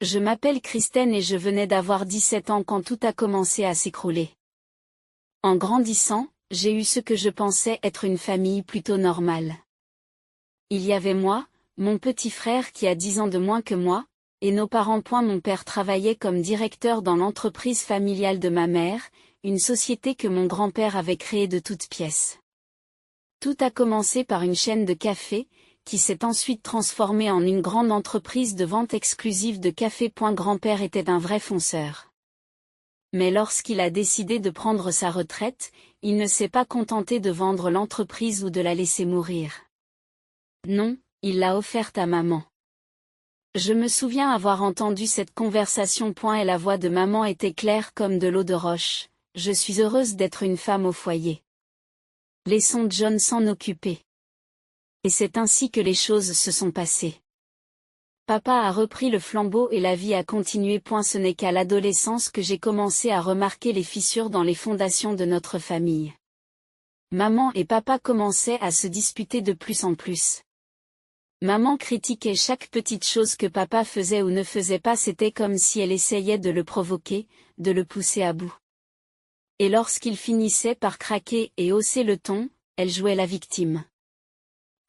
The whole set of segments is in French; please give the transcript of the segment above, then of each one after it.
Je m'appelle Kristen et je venais d'avoir 17 ans quand tout a commencé à s'écrouler. En grandissant, j'ai eu ce que je pensais être une famille plutôt normale. Il y avait moi, mon petit frère qui a 10 ans de moins que moi, et nos parents. Mon père travaillait comme directeur dans l'entreprise familiale de ma mère, une société que mon grand-père avait créée de toutes pièces. Tout a commencé par une chaîne de café, qui s'est ensuite transformée en une grande entreprise de vente exclusive de café. Grand-père était un vrai fonceur. Mais lorsqu'il a décidé de prendre sa retraite, il ne s'est pas contenté de vendre l'entreprise ou de la laisser mourir. Non, il l'a offerte à maman. Je me souviens avoir entendu cette conversation. Et la voix de maman était claire comme de l'eau de roche. Je suis heureuse d'être une femme au foyer. Laissons John s'en occuper. Et c'est ainsi que les choses se sont passées. Papa a repris le flambeau et la vie a continué. Ce n'est qu'à l'adolescence que j'ai commencé à remarquer les fissures dans les fondations de notre famille. Maman et papa commençaient à se disputer de plus en plus. Maman critiquait chaque petite chose que papa faisait ou ne faisait pas. C'était comme si elle essayait de le provoquer, de le pousser à bout. Et lorsqu'il finissait par craquer et hausser le ton, elle jouait la victime.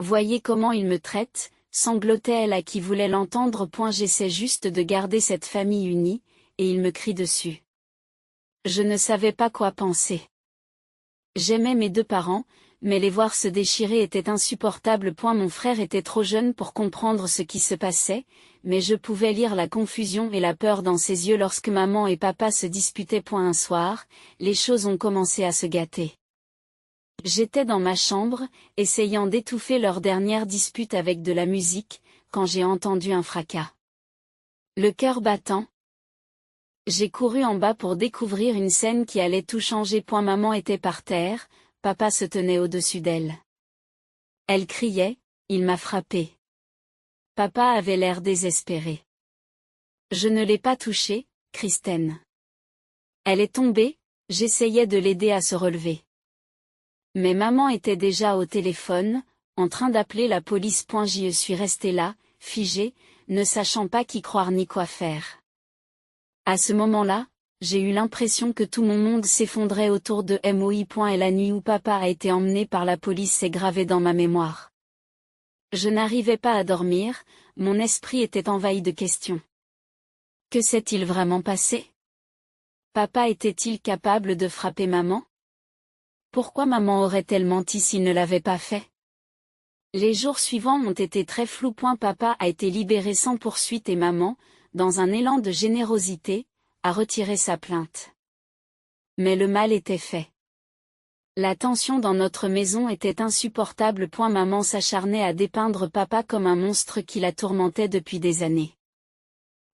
Voyez comment il me traite, sanglotait-elle à qui voulait l'entendre. J'essaie juste de garder cette famille unie, et il me crie dessus. Je ne savais pas quoi penser. J'aimais mes deux parents, mais les voir se déchirer était insupportable. Mon frère était trop jeune pour comprendre ce qui se passait, mais je pouvais lire la confusion et la peur dans ses yeux lorsque maman et papa se disputaient. Un soir, les choses ont commencé à se gâter. J'étais dans ma chambre, essayant d'étouffer leur dernière dispute avec de la musique, quand j'ai entendu un fracas. Le cœur battant. J'ai couru en bas pour découvrir une scène qui allait tout changer. Maman était par terre, papa se tenait au-dessus d'elle. Elle criait, il m'a frappé. Papa avait l'air désespéré. Je ne l'ai pas touchée, Kristen. Elle est tombée, j'essayais de l'aider à se relever. Mais maman était déjà au téléphone, en train d'appeler la police. Je suis restée là, figée, ne sachant pas qui croire ni quoi faire. À ce moment-là, j'ai eu l'impression que tout mon monde s'effondrait autour de moi. Et la nuit où papa a été emmené par la police s'est gravée dans ma mémoire. Je n'arrivais pas à dormir, mon esprit était envahi de questions. Que s'est-il vraiment passé? Papa était-il capable de frapper maman? Pourquoi maman aurait-elle menti s'il ne l'avait pas fait? Les jours suivants ont été très flous. Papa a été libéré sans poursuite et maman, dans un élan de générosité, a retiré sa plainte. Mais le mal était fait. La tension dans notre maison était insupportable. Maman s'acharnait à dépeindre papa comme un monstre qui la tourmentait depuis des années.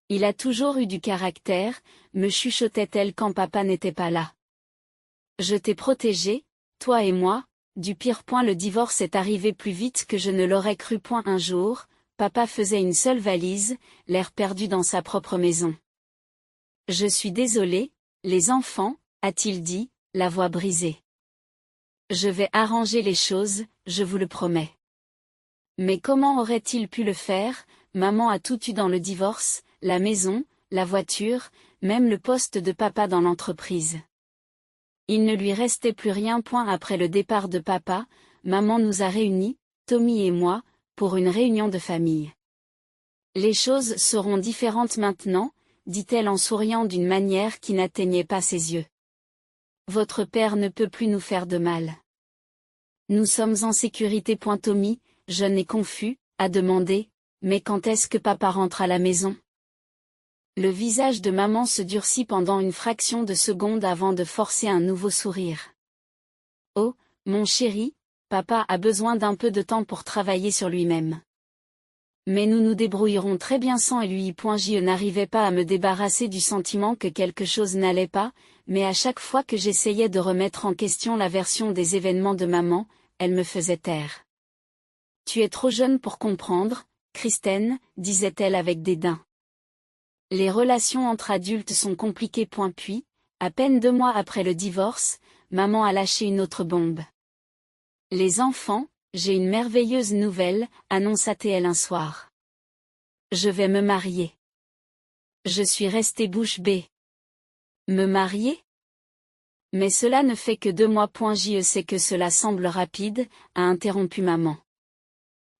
Il a toujours eu du caractère, me chuchotait-elle quand papa n'était pas là. Je t'ai protégé, toi et moi, du pire. Le divorce est arrivé plus vite que je ne l'aurais cru. Un jour, papa faisait une seule valise, l'air perdu dans sa propre maison. Je suis désolé, les enfants, a-t-il dit, la voix brisée. Je vais arranger les choses, je vous le promets. Mais comment aurait-il pu le faire? Maman a tout eu dans le divorce, la maison, la voiture, même le poste de papa dans l'entreprise. Il ne lui restait plus rien. Après le départ de papa, maman nous a réunis, Tommy et moi, pour une réunion de famille. Les choses seront différentes maintenant, dit-elle en souriant d'une manière qui n'atteignait pas ses yeux. Votre père ne peut plus nous faire de mal. Nous sommes en sécurité. Tommy, jeune et confus, a demandé, mais quand est-ce que papa rentre à la maison? Le visage de maman se durcit pendant une fraction de seconde avant de forcer un nouveau sourire. Oh, mon chéri, papa a besoin d'un peu de temps pour travailler sur lui-même. Mais nous nous débrouillerons très bien sans lui. Je n'arrivais pas à me débarrasser du sentiment que quelque chose n'allait pas, mais à chaque fois que j'essayais de remettre en question la version des événements de maman, elle me faisait taire. Tu es trop jeune pour comprendre, Kristen, disait-elle avec dédain. Les relations entre adultes sont compliquées. Puis, à peine 2 mois après le divorce, maman a lâché une autre bombe. Les enfants, j'ai une merveilleuse nouvelle, annonça-t-elle un soir. Je vais me marier. Je suis restée bouche bée. Me marier? Mais cela ne fait que 2 mois. Je sais que cela semble rapide, a interrompu maman.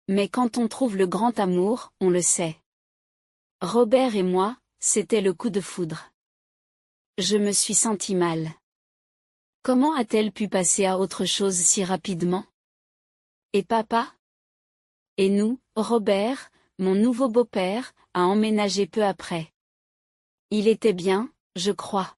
Mais quand on trouve le grand amour, on le sait. Robert et moi, c'était le coup de foudre. Je me suis sentie mal. Comment a-t-elle pu passer à autre chose si rapidement? Et papa? Et nous, Robert, mon nouveau beau-père, a emménagé peu après. Il était bien, je crois.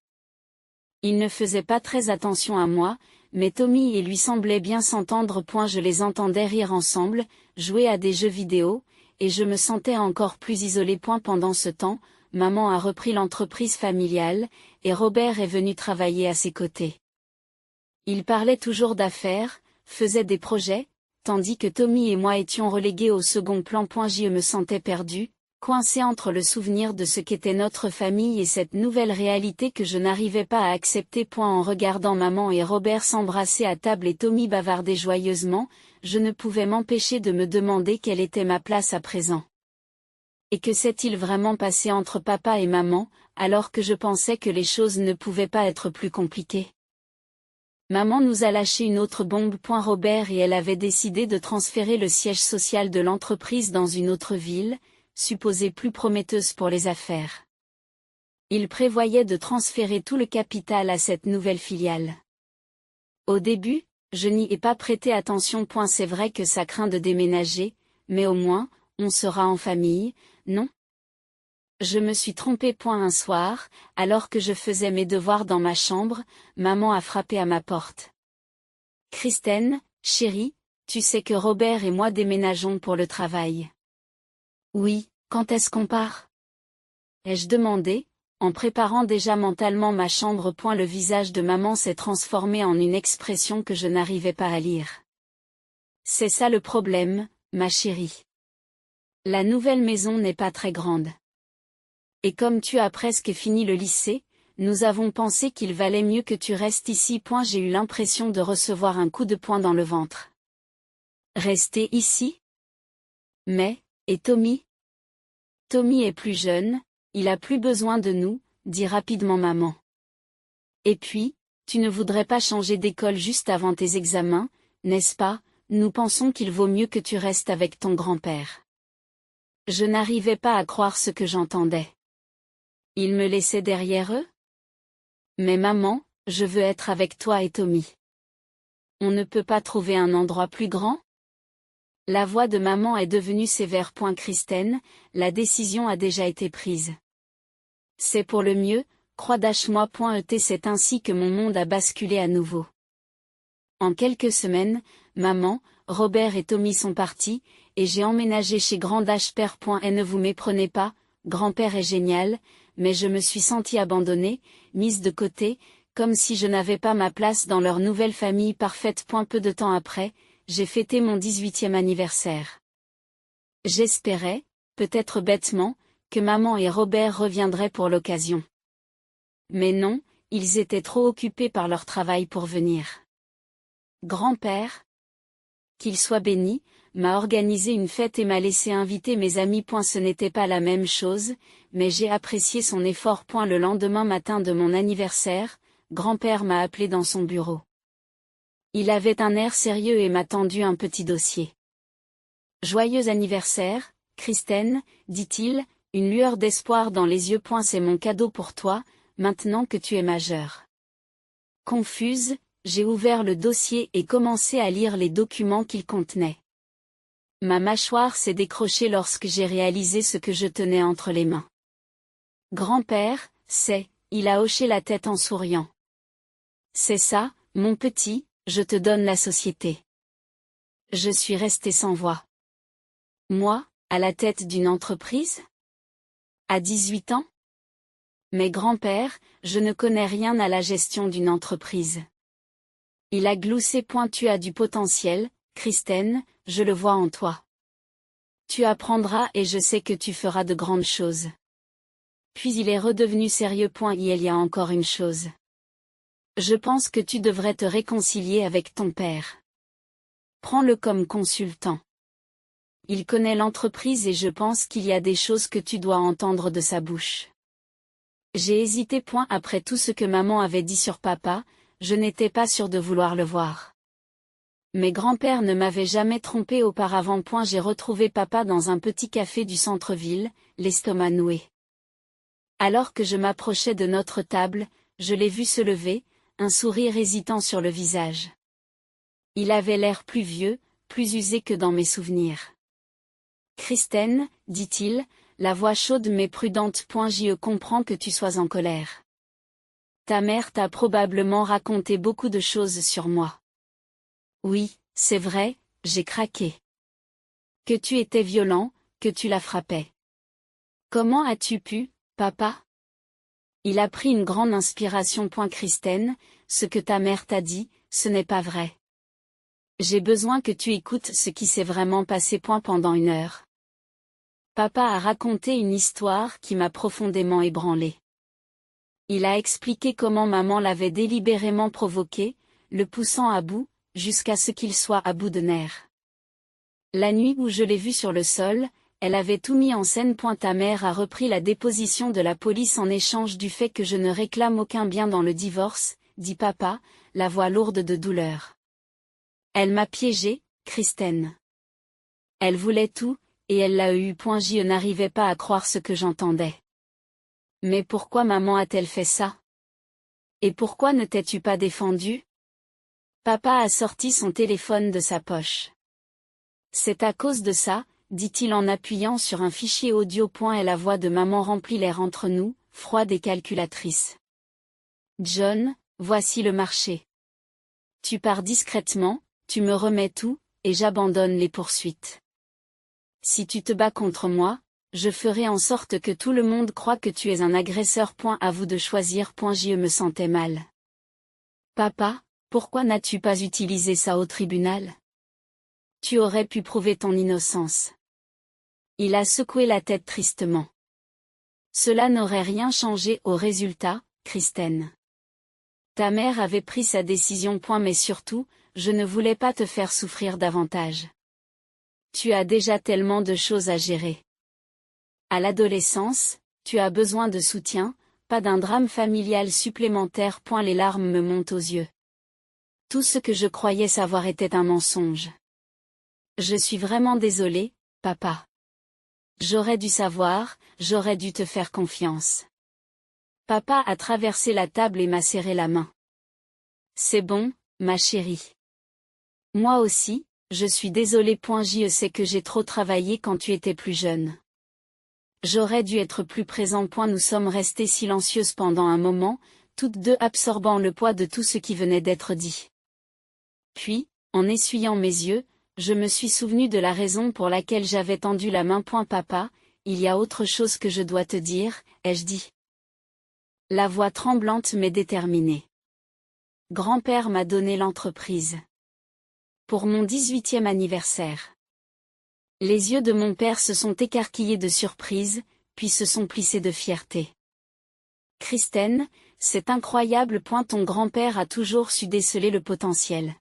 Il ne faisait pas très attention à moi, mais Tommy et lui semblaient bien s'entendre. Je les entendais rire ensemble, jouer à des jeux vidéo, et je me sentais encore plus isolée. Pendant ce temps, maman a repris l'entreprise familiale, et Robert est venu travailler à ses côtés. Il parlait toujours d'affaires, faisait des projets, tandis que Tommy et moi étions relégués au second plan. Je me sentais perdue, coincée entre le souvenir de ce qu'était notre famille et cette nouvelle réalité que je n'arrivais pas à accepter. En regardant maman et Robert s'embrasser à table et Tommy bavarder joyeusement, je ne pouvais m'empêcher de me demander quelle était ma place à présent. Et que s'est-il vraiment passé entre papa et maman, alors que je pensais que les choses ne pouvaient pas être plus compliquées? Maman nous a lâché une autre bombe. Robert et elle avaient décidé de transférer le siège social de l'entreprise dans une autre ville, supposée plus prometteuse pour les affaires. Ils prévoyaient de transférer tout le capital à cette nouvelle filiale. Au début, je n'y ai pas prêté attention. C'est vrai que ça craint de déménager, mais au moins, on sera en famille, non? Je me suis trompée. Un soir, alors que je faisais mes devoirs dans ma chambre, maman a frappé à ma porte. Kristen, chérie, tu sais que Robert et moi déménageons pour le travail. Oui, quand est-ce qu'on part? Ai-je demandé, en préparant déjà mentalement ma chambre. Le visage de maman s'est transformé en une expression que je n'arrivais pas à lire. C'est ça le problème, ma chérie. La nouvelle maison n'est pas très grande. Et comme tu as presque fini le lycée, nous avons pensé qu'il valait mieux que tu restes ici. J'ai eu l'impression de recevoir un coup de poing dans le ventre. Rester ici? Mais, et Tommy? Tommy est plus jeune, il a plus besoin de nous, dit rapidement maman. Et puis, tu ne voudrais pas changer d'école juste avant tes examens, n'est-ce pas? Nous pensons qu'il vaut mieux que tu restes avec ton grand-père. Je n'arrivais pas à croire ce que j'entendais. Ils me laissaient derrière eux? Mais maman, je veux être avec toi et Tommy. On ne peut pas trouver un endroit plus grand? La voix de maman est devenue sévère. Kristen, la décision a déjà été prise. C'est pour le mieux, crois-moi. C'est ainsi que mon monde a basculé à nouveau. En quelques semaines, maman, Robert et Tommy sont partis, et j'ai emménagé chez Grand-Père. Et ne vous méprenez pas, grand-père est génial, mais je me suis sentie abandonnée, mise de côté, comme si je n'avais pas ma place dans leur nouvelle famille parfaite. Peu de temps après, j'ai fêté mon 18e anniversaire. J'espérais, peut-être bêtement, que maman et Robert reviendraient pour l'occasion. Mais non, ils étaient trop occupés par leur travail pour venir. Grand-père, qu'il soit béni, m'a organisé une fête et m'a laissé inviter mes amis. Ce n'était pas la même chose, mais j'ai apprécié son effort. Le lendemain matin de mon anniversaire, grand-père m'a appelé dans son bureau. Il avait un air sérieux et m'a tendu un petit dossier. Joyeux anniversaire, Kristen, dit-il, une lueur d'espoir dans les yeux. C'est mon cadeau pour toi, maintenant que tu es majeure. Confuse, j'ai ouvert le dossier et commencé à lire les documents qu'il contenait. Ma mâchoire s'est décrochée lorsque j'ai réalisé ce que je tenais entre les mains. Grand-père, il a hoché la tête en souriant. C'est ça, mon petit, je te donne la société. Je suis restée sans voix. Moi, à la tête d'une entreprise? À 18 ans? Mais grand-père, je ne connais rien à la gestion d'une entreprise. Il a gloussé. Tu as du potentiel, Kristen, je le vois en toi. Tu apprendras et je sais que tu feras de grandes choses. Puis il est redevenu sérieux. Il y a encore une chose. Je pense que tu devrais te réconcilier avec ton père. Prends-le comme consultant. Il connaît l'entreprise et je pense qu'il y a des choses que tu dois entendre de sa bouche. J'ai hésité. Après tout ce que maman avait dit sur papa, je n'étais pas sûre de vouloir le voir. Mes grands-pères ne m'avaient jamais trompé auparavant. J'ai retrouvé papa dans un petit café du centre-ville, l'estomac noué. Alors que je m'approchais de notre table, je l'ai vu se lever, un sourire hésitant sur le visage. Il avait l'air plus vieux, plus usé que dans mes souvenirs. « Kristen, dit-il, la voix chaude mais prudente. Je comprends que tu sois en colère. Ta mère t'a probablement raconté beaucoup de choses sur moi. Oui, c'est vrai, j'ai craqué. Que tu étais violent, que tu la frappais. Comment as-tu pu, papa? Il a pris une grande inspiration. Kristen, ce que ta mère t'a dit, ce n'est pas vrai. J'ai besoin que tu écoutes ce qui s'est vraiment passé. Pendant 1 heure. Papa a raconté une histoire qui m'a profondément ébranlée. Il a expliqué comment maman l'avait délibérément provoqué, le poussant à bout, jusqu'à ce qu'il soit à bout de nerfs. La nuit où je l'ai vue sur le sol, elle avait tout mis en scène. Ta mère a repris la déposition de la police en échange du fait que je ne réclame aucun bien dans le divorce, dit papa, la voix lourde de douleur. Elle m'a piégée, Kristen. Elle voulait tout, et elle l'a eu. Je n'arrivais pas à croire ce que j'entendais. Mais pourquoi maman a-t-elle fait ça? Et pourquoi ne t'es-tu pas défendu? Papa a sorti son téléphone de sa poche. C'est à cause de ça, dit-il en appuyant sur un fichier audio. Et la voix de maman remplit l'air entre nous, froide et calculatrice. John, voici le marché. Tu pars discrètement, tu me remets tout, et j'abandonne les poursuites. Si tu te bats contre moi, je ferai en sorte que tout le monde croie que tu es un agresseur. À vous de choisir. Je me sentais mal. Papa, pourquoi n'as-tu pas utilisé ça au tribunal? Tu aurais pu prouver ton innocence. Il a secoué la tête tristement. Cela n'aurait rien changé au résultat, Kristen. Ta mère avait pris sa décision. Mais surtout, je ne voulais pas te faire souffrir davantage. Tu as déjà tellement de choses à gérer. À l'adolescence, tu as besoin de soutien, pas d'un drame familial supplémentaire. Les larmes me montent aux yeux. Tout ce que je croyais savoir était un mensonge. Je suis vraiment désolée, papa. J'aurais dû savoir, j'aurais dû te faire confiance. Papa a traversé la table et m'a serré la main. C'est bon, ma chérie. Moi aussi, je suis désolée. Je sais que j'ai trop travaillé quand tu étais plus jeune. J'aurais dû être plus présent. Nous sommes restés silencieuses pendant un moment, toutes deux absorbant le poids de tout ce qui venait d'être dit. Puis, en essuyant mes yeux, je me suis souvenu de la raison pour laquelle j'avais tendu la main. Papa, il y a autre chose que je dois te dire, ai-je dit. La voix tremblante mais déterminée. Grand-père m'a donné l'entreprise. Pour mon 18e anniversaire. Les yeux de mon père se sont écarquillés de surprise, puis se sont plissés de fierté. Kristen, c'est incroyable. Ton grand-père a toujours su déceler le potentiel.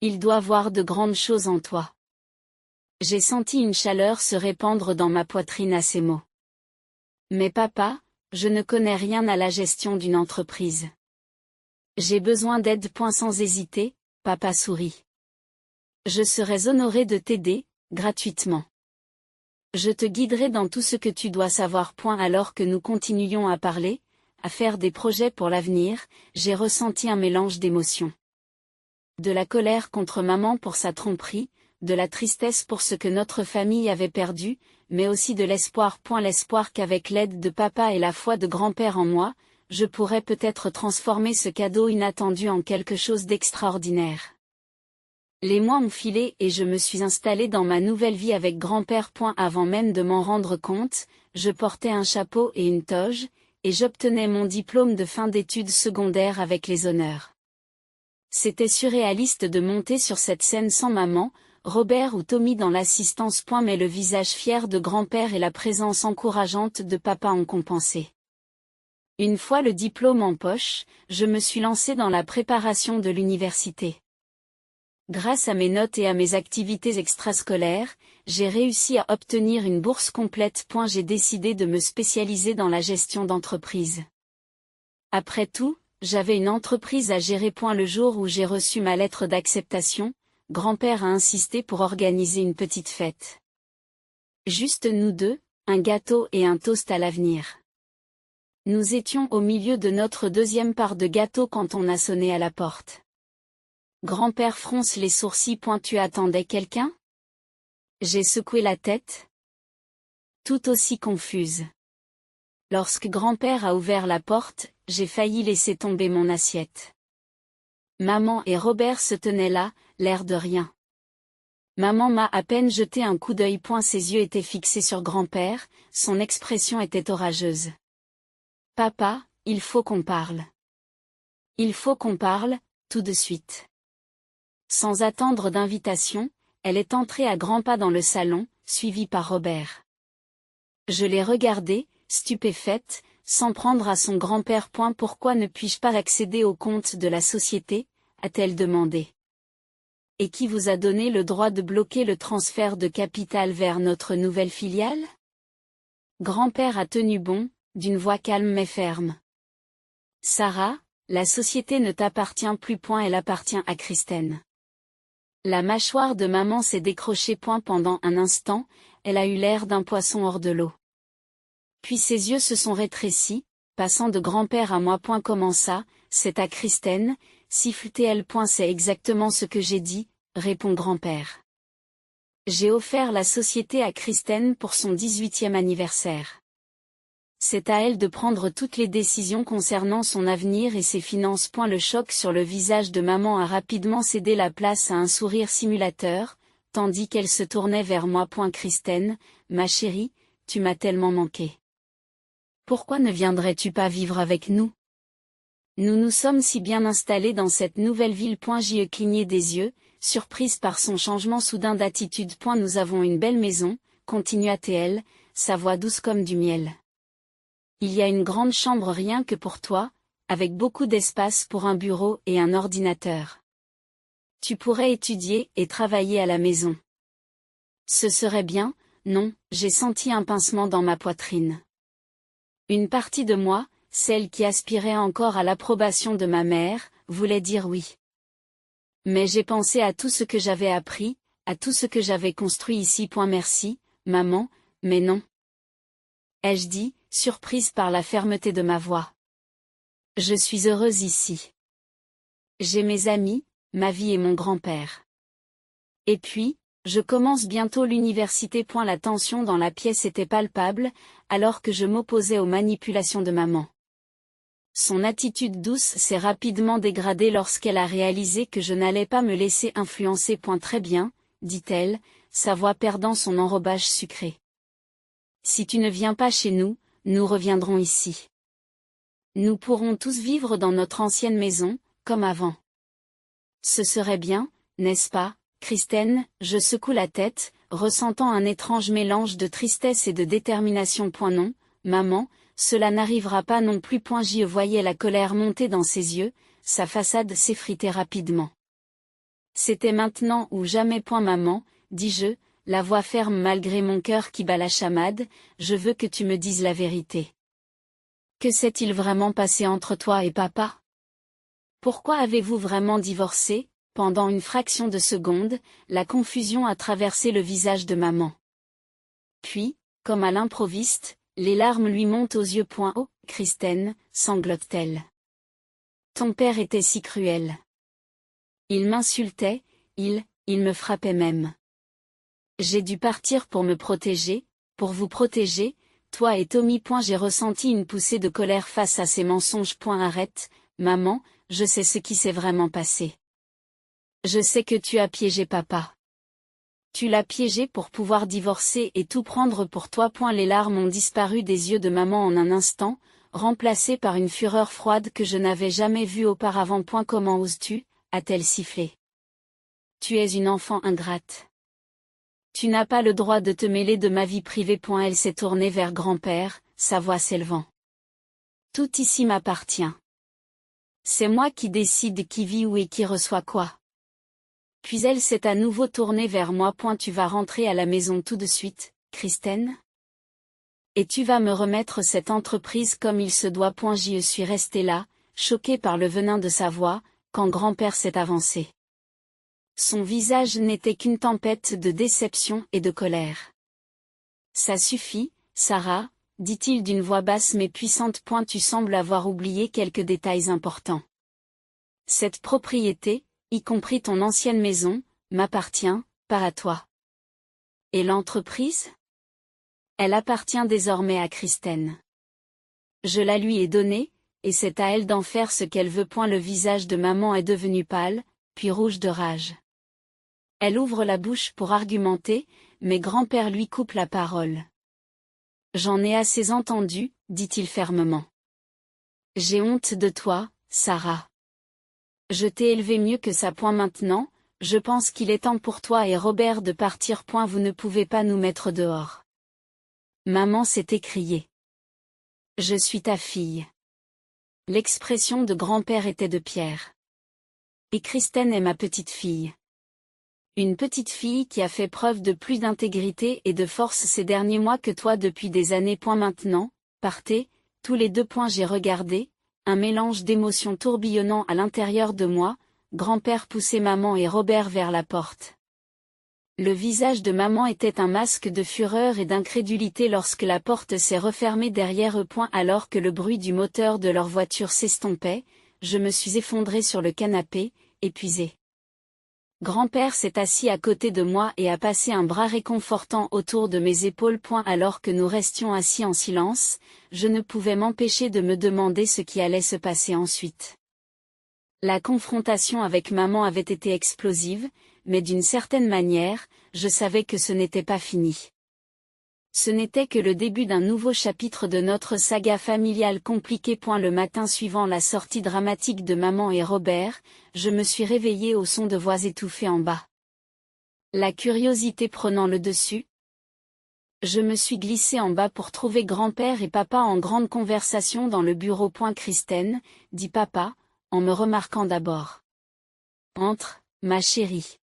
Il doit voir de grandes choses en toi. J'ai senti une chaleur se répandre dans ma poitrine à ces mots. Mais papa, je ne connais rien à la gestion d'une entreprise. J'ai besoin d'aide. Sans hésiter, papa sourit. Je serais honoré de t'aider, gratuitement. Je te guiderai dans tout ce que tu dois savoir. Alors que nous continuions à parler, à faire des projets pour l'avenir, j'ai ressenti un mélange d'émotions. De la colère contre maman pour sa tromperie, de la tristesse pour ce que notre famille avait perdu, mais aussi de l'espoir. L'espoir qu'avec l'aide de papa et la foi de grand-père en moi, je pourrais peut-être transformer ce cadeau inattendu en quelque chose d'extraordinaire. Les mois ont filé et je me suis installée dans ma nouvelle vie avec grand-père. Avant même de m'en rendre compte, je portais un chapeau et une toge, et j'obtenais mon diplôme de fin d'études secondaires avec les honneurs. C'était surréaliste de monter sur cette scène sans maman, Robert ou Tommy dans l'assistance. Mais le visage fier de grand-père et la présence encourageante de papa ont compensé. Une fois le diplôme en poche, je me suis lancée dans la préparation de l'université. Grâce à mes notes et à mes activités extrascolaires, j'ai réussi à obtenir une bourse complète. J'ai décidé de me spécialiser dans la gestion d'entreprise. Après tout, j'avais une entreprise à gérer. Le jour où j'ai reçu ma lettre d'acceptation, grand-père a insisté pour organiser une petite fête. Juste nous deux, un gâteau et un toast à l'avenir. Nous étions au milieu de notre deuxième part de gâteau quand on a sonné à la porte. Grand-père fronce les sourcils. Tu attendais quelqu'un? J'ai secoué la tête, tout aussi confuse. Lorsque grand-père a ouvert la porte, j'ai failli laisser tomber mon assiette. Maman et Robert se tenaient là, l'air de rien. Maman m'a à peine jeté un coup d'œil. Ses yeux étaient fixés sur grand-père, son expression était orageuse. Papa, il faut qu'on parle. Il faut qu'on parle, tout de suite. Sans attendre d'invitation, elle est entrée à grands pas dans le salon, suivie par Robert. Je l'ai regardée, stupéfaite, sans prendre à son grand-père. Pourquoi ne puis-je pas accéder au compte de la société, a-t-elle demandé. Et qui vous a donné le droit de bloquer le transfert de capital vers notre nouvelle filiale? Grand-père a tenu bon, d'une voix calme mais ferme. Sarah, la société ne t'appartient plus. Elle appartient à Kristen. La mâchoire de maman s'est décrochée. Pendant un instant, elle a eu l'air d'un poisson hors de l'eau. Puis ses yeux se sont rétrécis, passant de grand-père à moi. Comment ça, c'est à Kristen, siffle-t-elle. C'est exactement ce que j'ai dit, répond grand-père. J'ai offert la société à Kristen pour son 18e anniversaire. C'est à elle de prendre toutes les décisions concernant son avenir et ses finances. Le choc sur le visage de maman a rapidement cédé la place à un sourire simulateur, tandis qu'elle se tournait vers moi. Kristen, ma chérie, tu m'as tellement manqué. Pourquoi ne viendrais-tu pas vivre avec nous? Nous nous sommes si bien installés dans cette nouvelle ville. J'y ai cligné des yeux, surprise par son changement soudain d'attitude. Nous avons une belle maison, continua-t-elle, sa voix douce comme du miel. Il y a une grande chambre rien que pour toi, avec beaucoup d'espace pour un bureau et un ordinateur. Tu pourrais étudier et travailler à la maison. Ce serait bien, non, j'ai senti un pincement dans ma poitrine. Une partie de moi, celle qui aspirait encore à l'approbation de ma mère, voulait dire oui. Mais j'ai pensé à tout ce que j'avais appris, à tout ce que j'avais construit ici. Merci, maman, mais non. Ai-je dit, surprise par la fermeté de ma voix. Je suis heureuse ici. J'ai mes amis, ma vie et mon grand-père. Et puis, je commence bientôt l'université. La tension dans la pièce était palpable, alors que je m'opposais aux manipulations de maman. Son attitude douce s'est rapidement dégradée lorsqu'elle a réalisé que je n'allais pas me laisser influencer. Très bien, dit-elle, sa voix perdant son enrobage sucré. Si tu ne viens pas chez nous, nous reviendrons ici. Nous pourrons tous vivre dans notre ancienne maison, comme avant. Ce serait bien, n'est-ce pas, Kristen? Je secoue la tête, ressentant un étrange mélange de tristesse et de détermination. Non, maman, cela n'arrivera pas non plus. J'y voyais la colère monter dans ses yeux, sa façade s'effritait rapidement. C'était maintenant ou jamais. Maman, dis-je, la voix ferme malgré mon cœur qui bat la chamade, je veux que tu me dises la vérité. Que s'est-il vraiment passé entre toi et papa? Pourquoi avez-vous vraiment divorcé? Pendant une fraction de seconde, la confusion a traversé le visage de maman. Puis, comme à l'improviste, les larmes lui montent aux yeux. Oh, Kristen, sanglote-t-elle. Ton père était si cruel. Il m'insultait, il me frappait même. J'ai dû partir pour me protéger, pour vous protéger, toi et Tommy. J'ai ressenti une poussée de colère face à ces mensonges. Arrête, maman, je sais ce qui s'est vraiment passé. Je sais que tu as piégé papa. Tu l'as piégé pour pouvoir divorcer et tout prendre pour toi. Les larmes ont disparu des yeux de maman en un instant, remplacées par une fureur froide que je n'avais jamais vue auparavant. Comment oses-tu, a-t-elle sifflé. Tu es une enfant ingrate. Tu n'as pas le droit de te mêler de ma vie privée. Elle s'est tournée vers grand-père, sa voix s'élevant. Tout ici m'appartient. C'est moi qui décide qui vit où et qui reçoit quoi. Puis elle s'est à nouveau tournée vers moi. Tu vas rentrer à la maison tout de suite, Kristen? Et tu vas me remettre cette entreprise comme il se doit. J'y suis resté là, choqué par le venin de sa voix, quand grand-père s'est avancé. Son visage n'était qu'une tempête de déception et de colère. Ça suffit, Sarah, dit-il d'une voix basse mais puissante. Tu sembles avoir oublié quelques détails importants. Cette propriété, y compris ton ancienne maison, m'appartient, pas à toi. Et l'entreprise? Elle appartient désormais à Kristen. Je la lui ai donnée, et c'est à elle d'en faire ce qu'elle veut. Le visage de maman est devenu pâle, puis rouge de rage. Elle ouvre la bouche pour argumenter, mais grand-père lui coupe la parole. J'en ai assez entendu, dit-il fermement. J'ai honte de toi, Sarah. Je t'ai élevé mieux que ça. Maintenant, je pense qu'il est temps pour toi et Robert de partir. Vous ne pouvez pas nous mettre dehors. Maman s'est écriée. Je suis ta fille. L'expression de grand-père était de pierre. Et Kristen est ma petite fille. Une petite fille qui a fait preuve de plus d'intégrité et de force ces derniers mois que toi depuis des années. Maintenant, partez, tous les deux. J'ai regardé, un mélange d'émotions tourbillonnant à l'intérieur de moi, grand-père poussait maman et Robert vers la porte. Le visage de maman était un masque de fureur et d'incrédulité lorsque la porte s'est refermée derrière eux. Alors que le bruit du moteur de leur voiture s'estompait, je me suis effondré sur le canapé, épuisé. Grand-père s'est assis à côté de moi et a passé un bras réconfortant autour de mes épaules. Alors que nous restions assis en silence, je ne pouvais m'empêcher de me demander ce qui allait se passer ensuite. La confrontation avec maman avait été explosive, mais d'une certaine manière, je savais que ce n'était pas fini. Ce n'était que le début d'un nouveau chapitre de notre saga familiale compliquée. Le matin suivant la sortie dramatique de maman et Robert, je me suis réveillée au son de voix étouffées en bas. La curiosité prenant le dessus, je me suis glissée en bas pour trouver grand-père et papa en grande conversation dans le bureau. Kristen, dit papa, en me remarquant d'abord. Entre, ma chérie.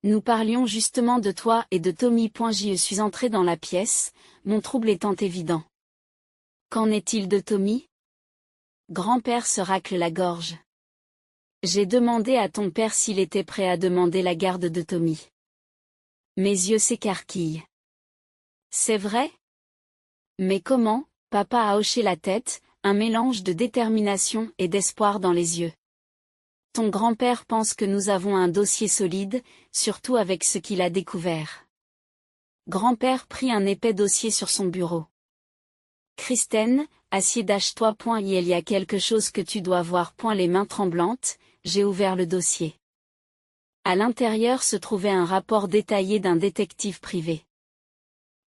Nous parlions justement de toi et de Tommy. J'y suis entrée dans la pièce, mon trouble étant évident. Qu'en est-il de Tommy? Grand-père se racle la gorge. J'ai demandé à ton père s'il était prêt à demander la garde de Tommy. Mes yeux s'écarquillent. C'est vrai? Mais comment? Papa a hoché la tête, un mélange de détermination et d'espoir dans les yeux. Ton grand-père pense que nous avons un dossier solide, surtout avec ce qu'il a découvert. Grand-père prit un épais dossier sur son bureau. Kristen, assieds-toi. Il y a quelque chose que tu dois voir. Les mains tremblantes, j'ai ouvert le dossier. À l'intérieur se trouvait un rapport détaillé d'un détective privé.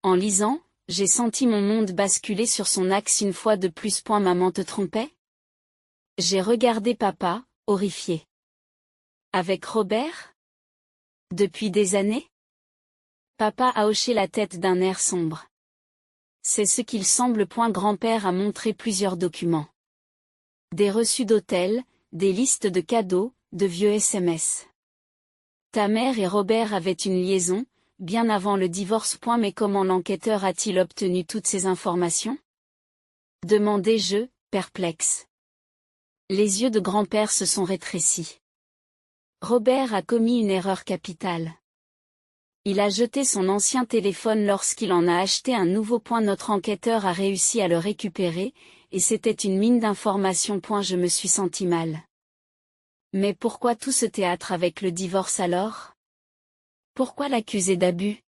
En lisant, j'ai senti mon monde basculer sur son axe une fois de plus. Maman te trompait? J'ai regardé papa, horrifié. Avec Robert? Depuis des années? Papa a hoché la tête d'un air sombre. C'est ce qu'il semble. Grand-père a montré plusieurs documents. Des reçus d'hôtel, des listes de cadeaux, de vieux SMS. Ta mère et Robert avaient une liaison, bien avant le divorce. Mais comment l'enquêteur a-t-il obtenu toutes ces informations? Demandai-je, perplexe. Les yeux de grand-père se sont rétrécis. Robert a commis une erreur capitale. Il a jeté son ancien téléphone lorsqu'il en a acheté un nouveau. Notre enquêteur a réussi à le récupérer, et c'était une mine d'informations. Je me suis senti mal. Mais pourquoi tout ce théâtre avec le divorce alors? Pourquoi l'accuser d'abus?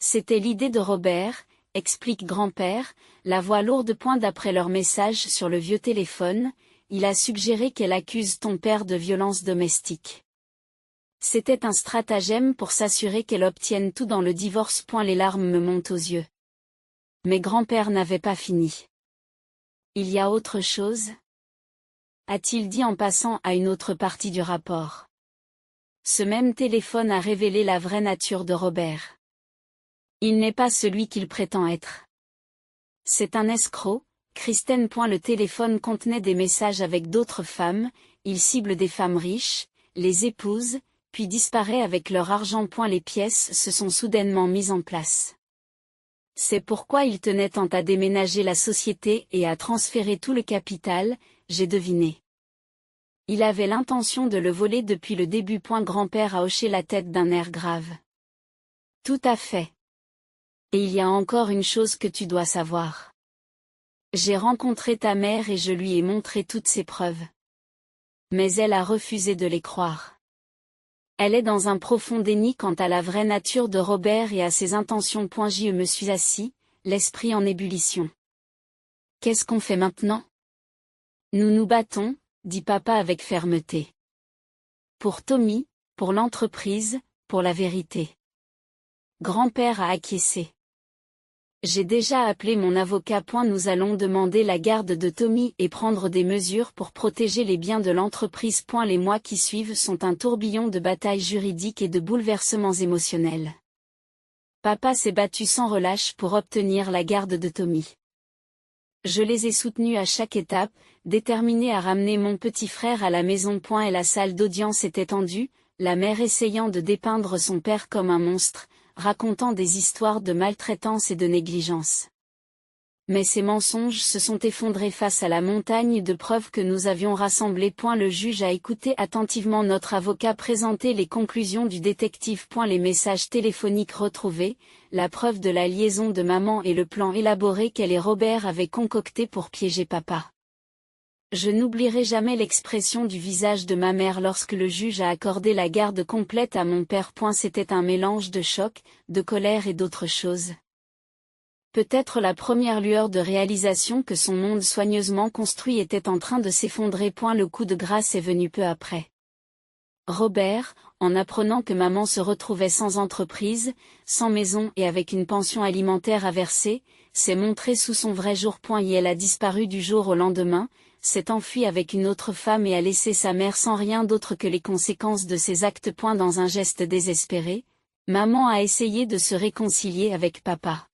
C'était l'idée de Robert, explique grand-père, la voix lourde. D'après leur message sur le vieux téléphone, il a suggéré qu'elle accuse ton père de violence domestique. C'était un stratagème pour s'assurer qu'elle obtienne tout dans le divorce. Les larmes me montent aux yeux. Mais grand-père n'avait pas fini. Il y a autre chose? A-t-il dit en passant à une autre partie du rapport. Ce même téléphone a révélé la vraie nature de Robert. Il n'est pas celui qu'il prétend être. C'est un escroc, Kristen. Le téléphone contenait des messages avec d'autres femmes, il cible des femmes riches, les épouse, puis disparaît avec leur argent. Les pièces se sont soudainement mises en place. C'est pourquoi il tenait tant à déménager la société et à transférer tout le capital, j'ai deviné. Il avait l'intention de le voler depuis le début. Grand-père a hoché la tête d'un air grave. Tout à fait. Et il y a encore une chose que tu dois savoir. J'ai rencontré ta mère et je lui ai montré toutes ces preuves. Mais elle a refusé de les croire. Elle est dans un profond déni quant à la vraie nature de Robert et à ses intentions. Je me suis assis, l'esprit en ébullition. Qu'est-ce qu'on fait maintenant? Nous nous battons, dit papa avec fermeté. Pour Tommy, pour l'entreprise, pour la vérité. Grand-père a acquiescé. J'ai déjà appelé mon avocat. Nous allons demander la garde de Tommy et prendre des mesures pour protéger les biens de l'entreprise. Les mois qui suivent sont un tourbillon de batailles juridiques et de bouleversements émotionnels. Papa s'est battu sans relâche pour obtenir la garde de Tommy. Je les ai soutenus à chaque étape, déterminé à ramener mon petit frère à la maison. Et la salle d'audience était tendue, la mère essayant de dépeindre son père comme un monstre, racontant des histoires de maltraitance et de négligence. Mais ces mensonges se sont effondrés face à la montagne de preuves que nous avions rassemblées. Le juge a écouté attentivement notre avocat présenter les conclusions du détective. Les messages téléphoniques retrouvés, la preuve de la liaison de maman et le plan élaboré qu'elle et Robert avaient concocté pour piéger papa. Je n'oublierai jamais l'expression du visage de ma mère lorsque le juge a accordé la garde complète à mon père. C'était un mélange de choc, de colère et d'autres choses. Peut-être la première lueur de réalisation que son monde soigneusement construit était en train de s'effondrer. Le coup de grâce est venu peu après. Robert, en apprenant que maman se retrouvait sans entreprise, sans maison et avec une pension alimentaire à verser, s'est montré sous son vrai jour. Et elle a disparu du jour au lendemain, s'est enfuie avec une autre femme et a laissé sa mère sans rien d'autre que les conséquences de ses actes. Dans un geste désespéré, maman a essayé de se réconcilier avec papa.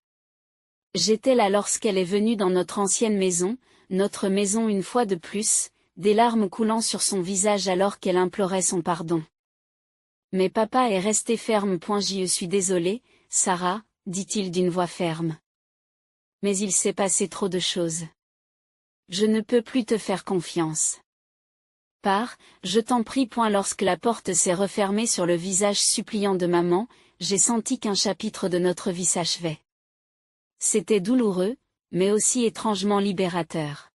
J'étais là lorsqu'elle est venue dans notre ancienne maison, notre maison une fois de plus, des larmes coulant sur son visage alors qu'elle implorait son pardon. Mais papa est resté ferme. Je suis désolé, Sarah, dit-il d'une voix ferme. Mais il s'est passé trop de choses. Je ne peux plus te faire confiance. Pars, je t'en prie. Lorsque la porte s'est refermée sur le visage suppliant de maman, j'ai senti qu'un chapitre de notre vie s'achevait. C'était douloureux, mais aussi étrangement libérateur.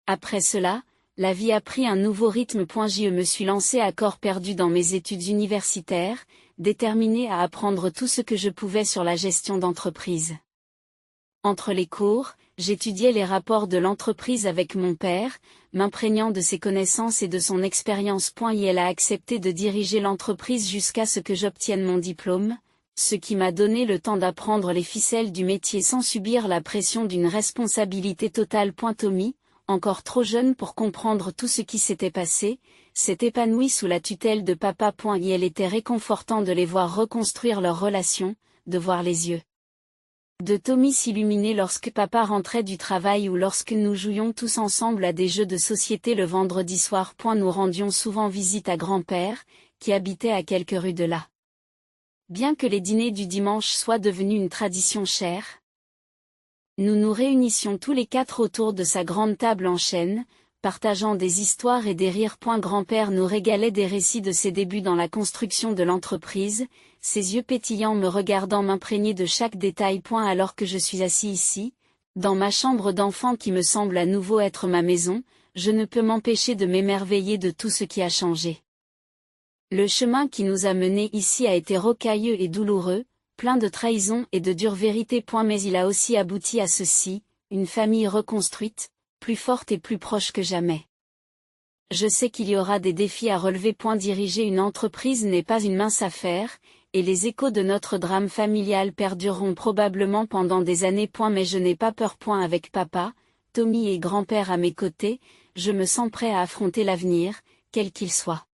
Après cela, la vie a pris un nouveau rythme. Je me suis lancé à corps perdu dans mes études universitaires, déterminé à apprendre tout ce que je pouvais sur la gestion d'entreprise. Entre les cours, j'étudiais les rapports de l'entreprise avec mon père, m'imprégnant de ses connaissances et de son expérience. Et elle a accepté de diriger l'entreprise jusqu'à ce que j'obtienne mon diplôme, ce qui m'a donné le temps d'apprendre les ficelles du métier sans subir la pression d'une responsabilité totale. Tommy, encore trop jeune pour comprendre tout ce qui s'était passé, s'est épanoui sous la tutelle de papa. Et elle était réconfortant de les voir reconstruire leur relation, de voir les yeux de Tommy s'illuminer lorsque papa rentrait du travail ou lorsque nous jouions tous ensemble à des jeux de société le vendredi soir. Nous rendions souvent visite à grand-père, qui habitait à quelques rues de là. Bien que les dîners du dimanche soient devenus une tradition chère, nous nous réunissions tous les quatre autour de sa grande table en chêne, partageant des histoires et des rires. Grand-père nous régalait des récits de ses débuts dans la construction de l'entreprise, ses yeux pétillants me regardant m'imprégner de chaque détail. Alors que je suis assis ici, dans ma chambre d'enfant qui me semble à nouveau être ma maison, je ne peux m'empêcher de m'émerveiller de tout ce qui a changé. Le chemin qui nous a menés ici a été rocailleux et douloureux, plein de trahisons et de dures vérités. Mais il a aussi abouti à ceci, une famille reconstruite, plus forte et plus proche que jamais. Je sais qu'il y aura des défis à relever. Diriger une entreprise n'est pas une mince affaire, et les échos de notre drame familial perdureront probablement pendant des années. Mais je n'ai pas peur. Avec papa, Tommy et grand-père à mes côtés, je me sens prêt à affronter l'avenir, quel qu'il soit.